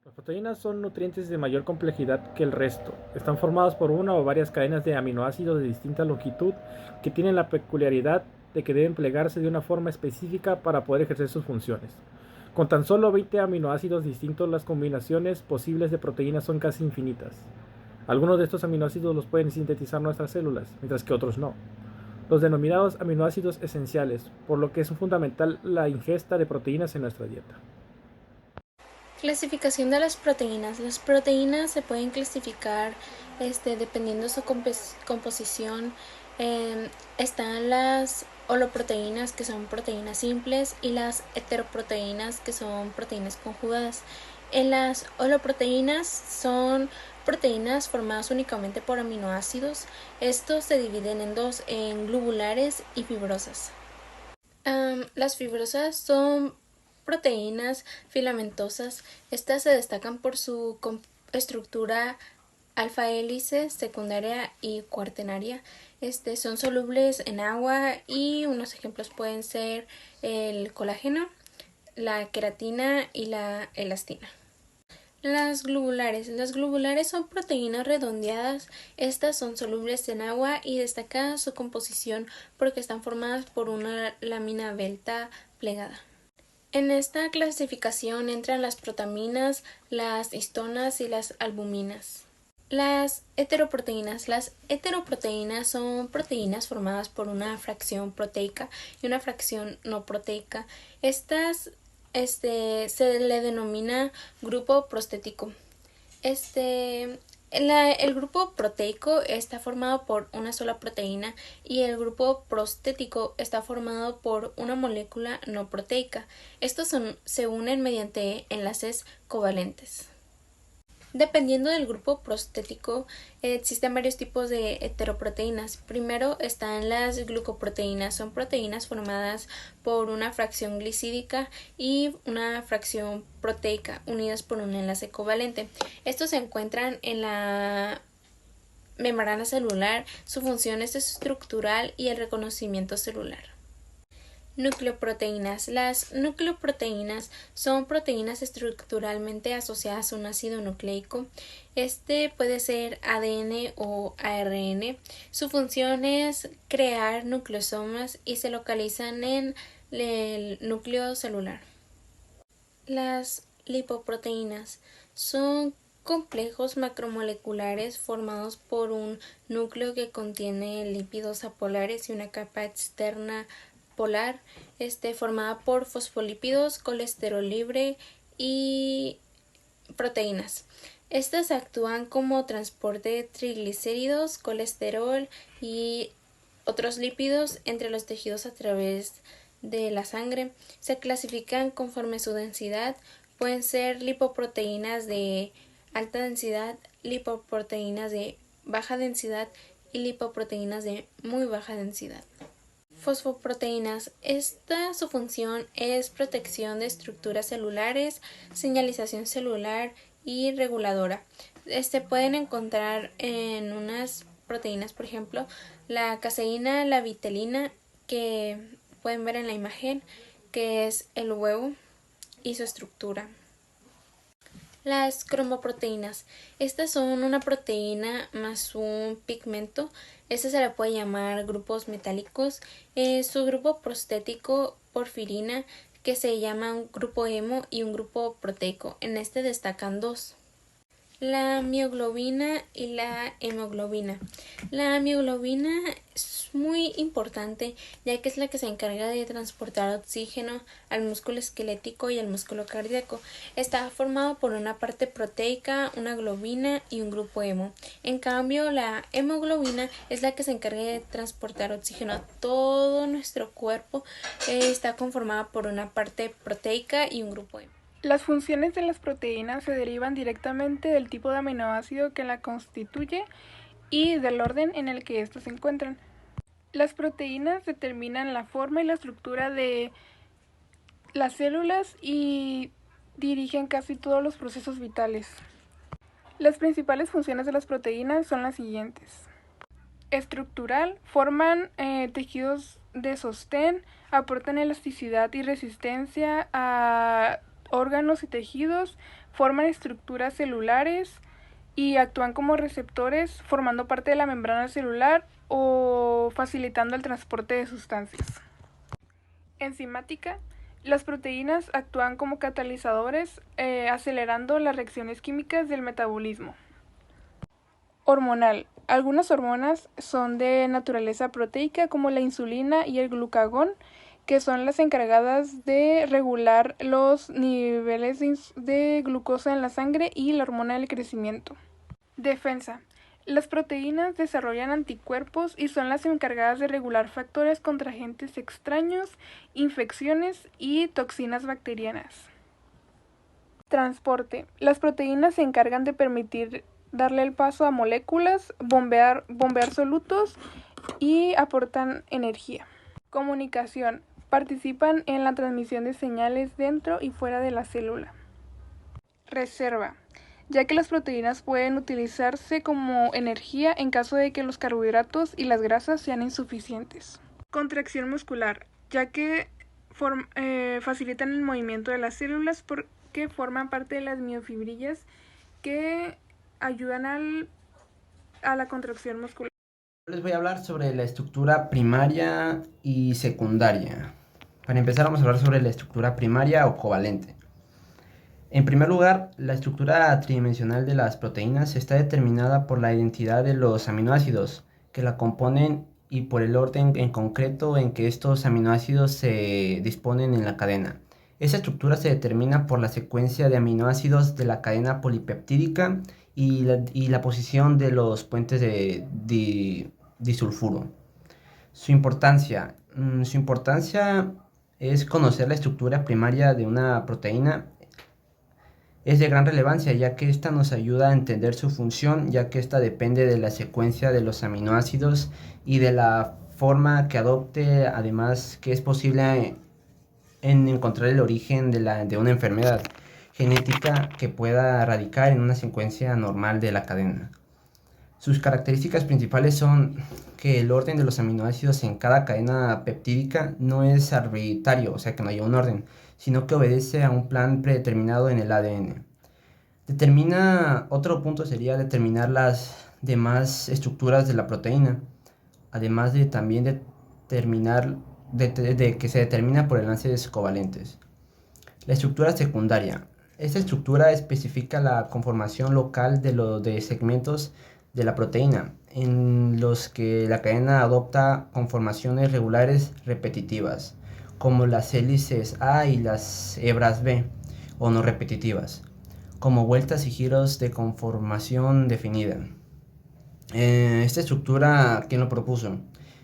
Las proteínas son nutrientes de mayor complejidad que el resto. Están formadas por una o varias cadenas de aminoácidos de distinta longitud que tienen la peculiaridad de que deben plegarse de una forma específica para poder ejercer sus funciones. Con tan solo 20 aminoácidos distintos, las combinaciones posibles de proteínas son casi infinitas. Algunos de estos aminoácidos los pueden sintetizar nuestras células, mientras que otros no. Los denominados aminoácidos esenciales, por lo que es fundamental la ingesta de proteínas en nuestra dieta. Clasificación de las proteínas. Las proteínas se pueden clasificar dependiendo de su composición. Están las holoproteínas, que son proteínas simples, y las heteroproteínas, que son proteínas conjugadas. En las holoproteínas son proteínas formadas únicamente por aminoácidos. Estos se dividen en dos, en globulares y fibrosas. Las fibrosas son proteínas filamentosas. Estas se destacan por su estructura alfa hélice, secundaria y cuaternaria. Son solubles en agua y unos ejemplos pueden ser el colágeno, la queratina y la elastina. Las globulares. Las globulares son proteínas redondeadas. Estas son solubles en agua y destaca su composición porque están formadas por una lámina delta plegada. En esta clasificación entran las protaminas, las histonas y las albuminas. Las heteroproteínas. Las heteroproteínas son proteínas formadas por una fracción proteica y una fracción no proteica. Estas se le denomina grupo prostético. El grupo proteico está formado por una sola proteína y el grupo prostético está formado por una molécula no proteica. Estos se unen mediante enlaces covalentes. Dependiendo del grupo prostético, existen varios tipos de heteroproteínas. Primero están las glucoproteínas. Son proteínas formadas por una fracción glicídica y una fracción proteica unidas por un enlace covalente. Estos se encuentran en la membrana celular. Su función es estructural y el reconocimiento celular. Nucleoproteínas. Las nucleoproteínas son proteínas estructuralmente asociadas a un ácido nucleico. Puede ser ADN o ARN. Su función es crear nucleosomas y se localizan en el núcleo celular. Las lipoproteínas son complejos macromoleculares formados por un núcleo que contiene lípidos apolares y una capa externa polar, formada por fosfolípidos, colesterol libre y proteínas. Estas actúan como transporte de triglicéridos, colesterol y otros lípidos entre los tejidos a través de la sangre. Se clasifican conforme su densidad. Pueden ser lipoproteínas de alta densidad, lipoproteínas de baja densidad y lipoproteínas de muy baja densidad. Fosfoproteínas. Su función es protección de estructuras celulares, señalización celular y reguladora. Pueden encontrar en unas proteínas, por ejemplo, la caseína, la vitelina, que pueden ver en la imagen, que es el huevo y su estructura. Las cromoproteínas. Estas son una proteína más un pigmento. Se le puede llamar grupos metálicos. Su grupo prostético, porfirina, que se llama un grupo hemo y un grupo proteico. En destacan dos: la mioglobina y la hemoglobina. La mioglobina es muy importante ya que es la que se encarga de transportar oxígeno al músculo esquelético y al músculo cardíaco. Está formado por una parte proteica, una globina y un grupo hemo. En cambio, la hemoglobina es la que se encarga de transportar oxígeno a todo nuestro cuerpo. Está conformada por una parte proteica y un grupo hemo. Las funciones de las proteínas se derivan directamente del tipo de aminoácido que la constituye y del orden en el que estos se encuentran. Las proteínas determinan la forma y la estructura de las células y dirigen casi todos los procesos vitales. Las principales funciones de las proteínas son las siguientes: estructural, forman tejidos de sostén, aportan elasticidad y resistencia a órganos y tejidos, forman estructuras celulares y actúan como receptores, formando parte de la membrana celular o facilitando el transporte de sustancias. Enzimática. Las proteínas actúan como catalizadores, acelerando las reacciones químicas del metabolismo. Hormonal. Algunas hormonas son de naturaleza proteica, como la insulina y el glucagón, que son las encargadas de regular los niveles de glucosa en la sangre y la hormona del crecimiento. Defensa. Las proteínas desarrollan anticuerpos y son las encargadas de regular factores contra agentes extraños, infecciones y toxinas bacterianas. Transporte. Las proteínas se encargan de permitir darle el paso a moléculas, bombear solutos y aportan energía. Comunicación. Participan en la transmisión de señales dentro y fuera de la célula. Reserva. Ya que las proteínas pueden utilizarse como energía en caso de que los carbohidratos y las grasas sean insuficientes. Contracción muscular, ya que facilitan el movimiento de las células porque forman parte de las miofibrillas que ayudan a la contracción muscular. Les voy a hablar sobre la estructura primaria y secundaria. Para empezar vamos a hablar sobre la estructura primaria o covalente. En primer lugar, la estructura tridimensional de las proteínas está determinada por la identidad de los aminoácidos que la componen y por el orden en concreto en que estos aminoácidos se disponen en la cadena. Esa estructura se determina por la secuencia de aminoácidos de la cadena polipeptídica y la posición de los puentes de disulfuro. Su importancia es conocer la estructura primaria de una proteína. Es de gran relevancia ya que esta nos ayuda a entender su función, ya que esta depende de la secuencia de los aminoácidos y de la forma que adopte, además que es posible en encontrar el origen de una enfermedad genética que pueda radicar en una secuencia normal de la cadena. Sus características principales son que el orden de los aminoácidos en cada cadena peptídica no es arbitrario, o sea que no hay un orden, sino que obedece a un plan predeterminado en el ADN. Otro punto sería determinar las demás estructuras de la proteína, además de también de que se determina por enlaces covalentes. La estructura secundaria. Esta estructura especifica la conformación local de segmentos de la proteína, en los que la cadena adopta conformaciones regulares repetitivas, como las hélices A y las hebras B, o no repetitivas, como vueltas y giros de conformación definida. Esta estructura, ¿quién lo propuso?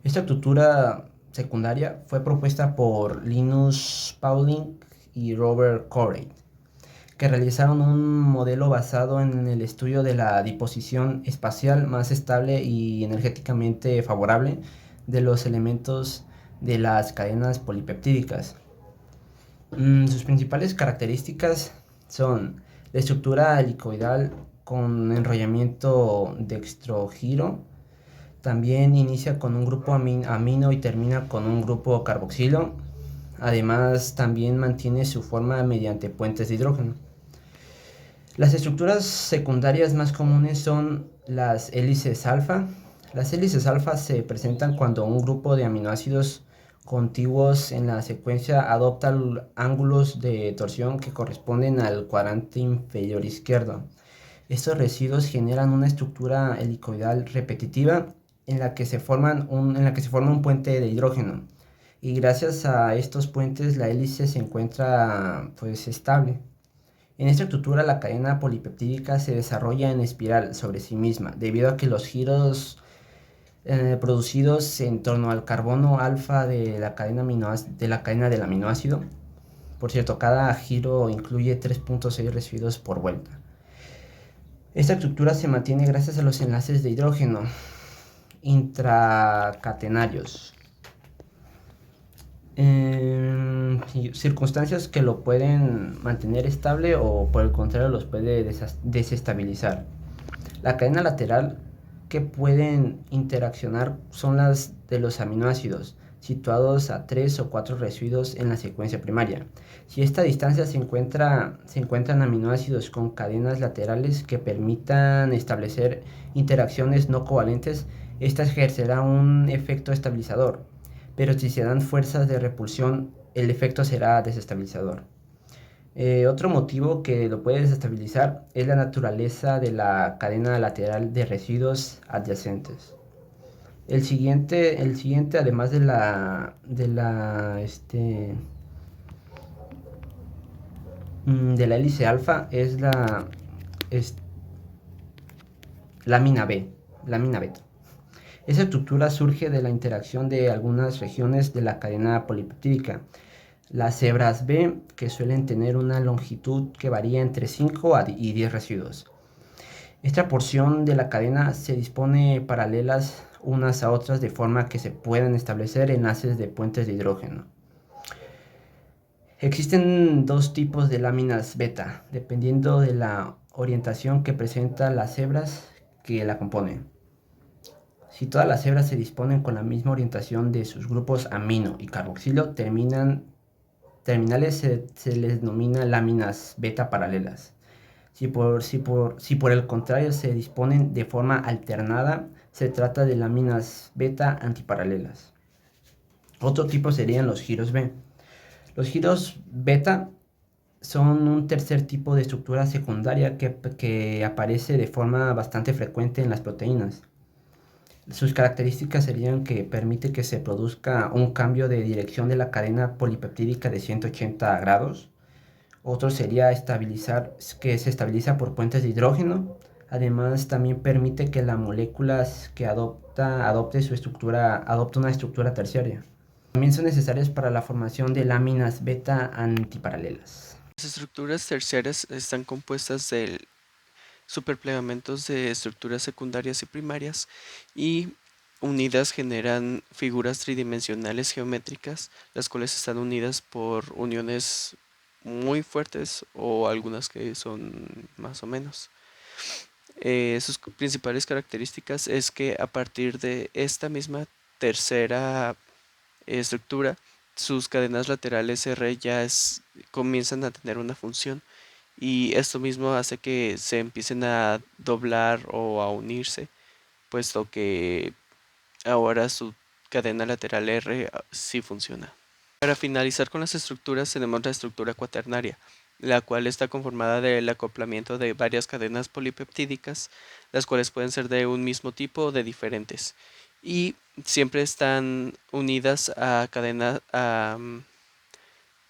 Esta estructura secundaria fue propuesta por Linus Pauling y Robert Corey, que realizaron un modelo basado en el estudio de la disposición espacial más estable y energéticamente favorable de los elementos de las cadenas polipeptídicas. Sus principales características son la estructura helicoidal con enrollamiento dextrogiro. También inicia con un grupo amino y termina con un grupo carboxilo. Además, también mantiene su forma mediante puentes de hidrógeno. Las estructuras secundarias más comunes son las hélices alfa. Las hélices alfa se presentan cuando un grupo de aminoácidos contiguos en la secuencia adopta ángulos de torsión que corresponden al cuadrante inferior izquierdo. Estos residuos generan una estructura helicoidal repetitiva en la que se forma un puente de hidrógeno, y gracias a estos puentes la hélice se encuentra estable. En esta estructura la cadena polipeptídica se desarrolla en espiral sobre sí misma debido a que los giros producidos en torno al carbono alfa de la cadena del aminoácido. Por cierto, cada giro incluye 3.6 residuos por vuelta. Esta estructura se mantiene gracias a los enlaces de hidrógeno intracatenarios. Circunstancias que lo pueden mantener estable o por el contrario los puede desestabilizar. La cadena lateral que pueden interaccionar son las de los aminoácidos, situados a 3 o 4 residuos en la secuencia primaria. Si esta distancia se encuentran aminoácidos con cadenas laterales que permitan establecer interacciones no covalentes, esta ejercerá un efecto estabilizador, pero si se dan fuerzas de repulsión, el efecto será desestabilizador. Otro motivo que lo puede desestabilizar es la naturaleza de la cadena lateral de residuos adyacentes. El siguiente, además de la hélice alfa, es la lámina beta. Esa estructura surge de la interacción de algunas regiones de la cadena polipeptídica. Las hebras B, que suelen tener una longitud que varía entre 5 y 10 residuos. Esta porción de la cadena se dispone paralelas unas a otras de forma que se puedan establecer enlaces de puentes de hidrógeno. Existen dos tipos de láminas beta, dependiendo de la orientación que presentan las hebras que la componen. Si todas las hebras se disponen con la misma orientación de sus grupos amino y carboxilo, terminales se les denomina láminas beta paralelas. Si por el contrario se disponen de forma alternada, se trata de láminas beta antiparalelas. Otro tipo serían los giros B. Los giros beta son un tercer tipo de estructura secundaria que aparece de forma bastante frecuente en las proteínas. Sus características serían que permite que se produzca un cambio de dirección de la cadena polipeptídica de 180 grados. Otro sería que se estabiliza por puentes de hidrógeno. Además, también permite que la molécula que adopte una estructura terciaria. También son necesarias para la formación de láminas beta antiparalelas. Las estructuras terciarias están compuestas de superplegamentos de estructuras secundarias y primarias y unidas generan figuras tridimensionales geométricas, las cuales están unidas por uniones muy fuertes o algunas que son más o menos. Sus principales características es que a partir de esta misma tercera estructura, sus cadenas laterales R comienzan a tener una función y esto mismo hace que se empiecen a doblar o a unirse, puesto que ahora su cadena lateral R sí funciona. Para finalizar con las estructuras tenemos la estructura cuaternaria, la cual está conformada del acoplamiento de varias cadenas polipeptídicas, las cuales pueden ser de un mismo tipo o de diferentes, y siempre están unidas a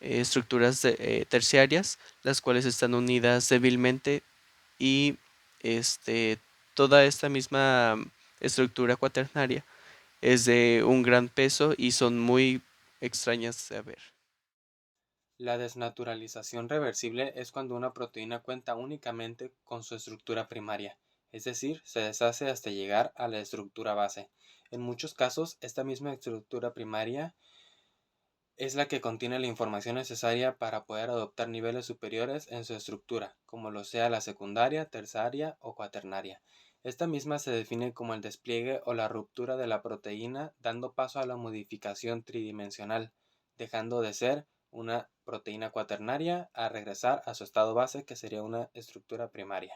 estructuras terciarias, las cuales están unidas débilmente y toda esta misma estructura cuaternaria es de un gran peso y son muy extrañas de ver. La desnaturalización reversible es cuando una proteína cuenta únicamente con su estructura primaria, es decir, se deshace hasta llegar a la estructura base. En muchos casos, esta misma estructura primaria es la que contiene la información necesaria para poder adoptar niveles superiores en su estructura, como lo sea la secundaria, terciaria o cuaternaria. Esta misma se define como el despliegue o la ruptura de la proteína, dando paso a la modificación tridimensional, dejando de ser una proteína cuaternaria a regresar a su estado base, que sería una estructura primaria,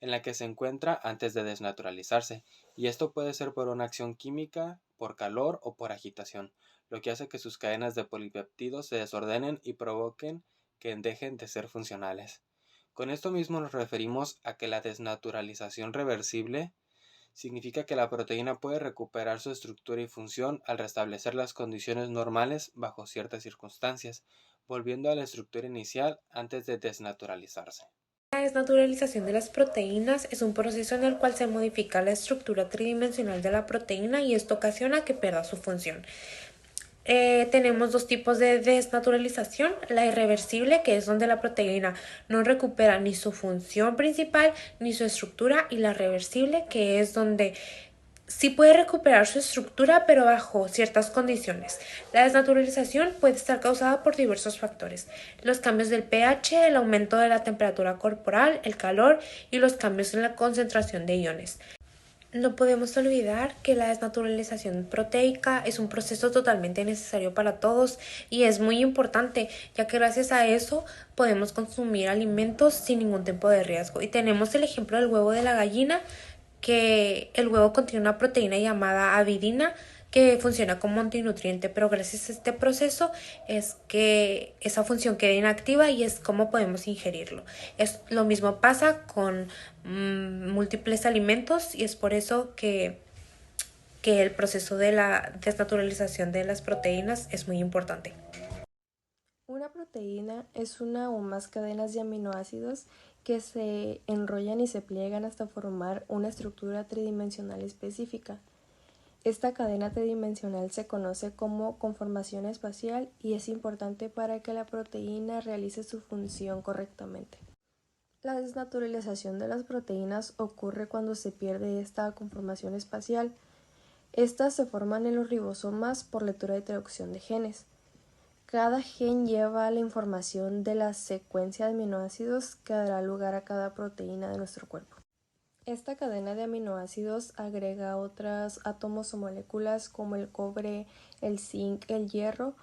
en la que se encuentra antes de desnaturalizarse, y esto puede ser por una acción química, por calor o por agitación, lo que hace que sus cadenas de polipeptidos se desordenen y provoquen que dejen de ser funcionales. Con esto mismo nos referimos a que la desnaturalización reversible significa que la proteína puede recuperar su estructura y función al restablecer las condiciones normales bajo ciertas circunstancias, volviendo a la estructura inicial antes de desnaturalizarse. La desnaturalización de las proteínas es un proceso en el cual se modifica la estructura tridimensional de la proteína y esto ocasiona que pierda su función. Tenemos dos tipos de desnaturalización: la irreversible, que es donde la proteína no recupera ni su función principal ni su estructura, y la reversible, que es donde sí puede recuperar su estructura pero bajo ciertas condiciones. La desnaturalización puede estar causada por diversos factores: los cambios del pH, el aumento de la temperatura corporal, el calor y los cambios en la concentración de iones. No podemos olvidar que la desnaturalización proteica es un proceso totalmente necesario para todos y es muy importante, ya que gracias a eso podemos consumir alimentos sin ningún tipo de riesgo. Y tenemos el ejemplo del huevo de la gallina, que el huevo contiene una proteína llamada avidina que funciona como antinutriente, pero gracias a este proceso es que esa función queda inactiva y es como podemos ingerirlo. Lo mismo pasa con múltiples alimentos y es por eso que el proceso de la desnaturalización de las proteínas es muy importante. Una proteína es una o más cadenas de aminoácidos que se enrollan y se pliegan hasta formar una estructura tridimensional específica. Esta cadena tridimensional se conoce como conformación espacial y es importante para que la proteína realice su función correctamente. La desnaturalización de las proteínas ocurre cuando se pierde esta conformación espacial. Estas se forman en los ribosomas por lectura y traducción de genes. Cada gen lleva la información de la secuencia de aminoácidos que dará lugar a cada proteína de nuestro cuerpo. Esta cadena de aminoácidos agrega otros átomos o moléculas como el cobre, el zinc, el hierro,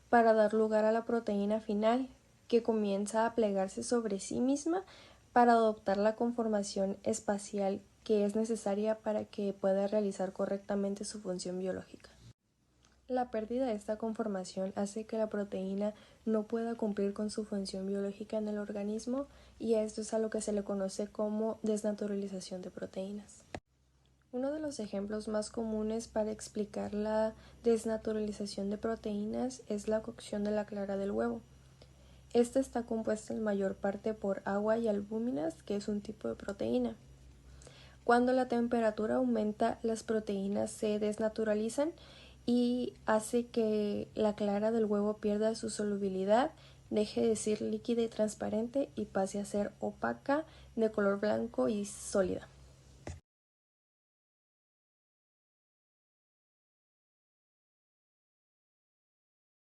para dar lugar a la proteína final, que comienza a plegarse sobre sí misma para adoptar la conformación espacial que es necesaria para que pueda realizar correctamente su función biológica. La pérdida de esta conformación hace que la proteína no pueda cumplir con su función biológica en el organismo y esto es a lo que se le conoce como desnaturalización de proteínas. Uno de los ejemplos más comunes para explicar la desnaturalización de proteínas es la cocción de la clara del huevo. Esta está compuesta en mayor parte por agua y albúminas, que es un tipo de proteína. Cuando la temperatura aumenta, las proteínas se desnaturalizan y hace que la clara del huevo pierda su solubilidad, deje de ser líquida y transparente y pase a ser opaca, de color blanco y sólida.